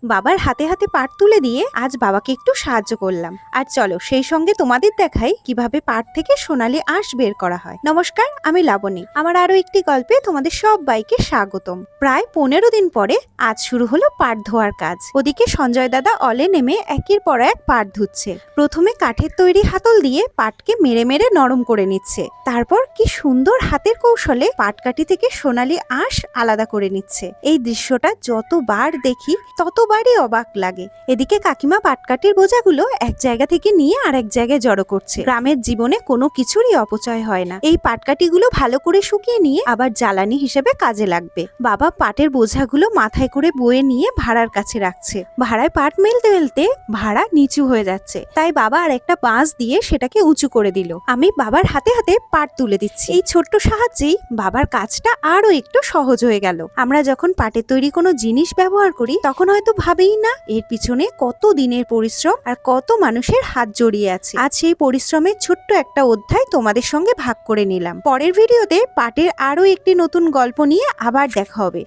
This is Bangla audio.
বাবার হাতে হাতে পাট তুলে দিয়ে আজ বাবাকে একটু সাহায্য করলাম। আর চলো সেই সঙ্গে তোমাদের দেখাই কিভাবে পাট থেকে সোনালী আঁশ বের করা হয়। নমস্কার, আমি লাবণী। আমার আরো একটি গল্পে তোমাদের সবাইকে স্বাগতম। প্রায় 15 দিন পরে আজ শুরু হলো পাট ধোয়ার কাজ। ওদিকে সঞ্জয় দাদা অলে নেমে একের পর এক পাট ধুচ্ছে। প্রথমে কাঠের তৈরি হাতল দিয়ে পাটকে মেরে মেরে নরম করে নিচ্ছে। তারপর কি সুন্দর হাতের কৌশলে পাটকাঠি থেকে সোনালী আঁশ আলাদা করে নিচ্ছে। এই দৃশ্যটা যতবার দেখি ততবারই অবাক লাগে। এদিকে কাকিমা পাটকাঠির বোঝাগুলো এক জায়গা থেকে নিয়ে আরেক জায়গায় জড়ো করছে। গ্রামের জীবনে কোনো কিছুরই অপচয় হয় না। এই পাটকাঠিগুলো ভালো করে শুকিয়ে নিয়ে আবার জ্বালানি হিসেবে কাজে লাগবে। বাবা পাটের বোঝাগুলো মাথায় করে বয়ে নিয়ে ভাড়ার কাছে রাখছে। ভাড়ায় পাট মেলতে মেলতে ভাড়া নিচু হয়ে যাচ্ছে, তাই বাবা আর একটা বাঁশ দিয়ে সেটাকে উঁচু করে দিল। আমি বাবার হাতে হাতে পাট তুলে দিচ্ছি। এই ছোট্ট সাহায্যেই বাবার কাজটা আরো একটু সহজ হয়ে গেল। আমরা যখন পাটের তৈরি কোনো জিনিস ব্যবহার করি তখন হয়তো ভাবেই না এর পিছনে কত দিনের পরিশ্রম আর কত মানুষের হাত জড়িয়ে আছে। আজ সেই পরিশ্রমের ছোট্ট একটা অধ্যায় তোমাদের সঙ্গে ভাগ করে নিলাম। পরের ভিডিওতে পাটের আরো একটি নতুন গল্প নিয়ে আবার দেখা হবে।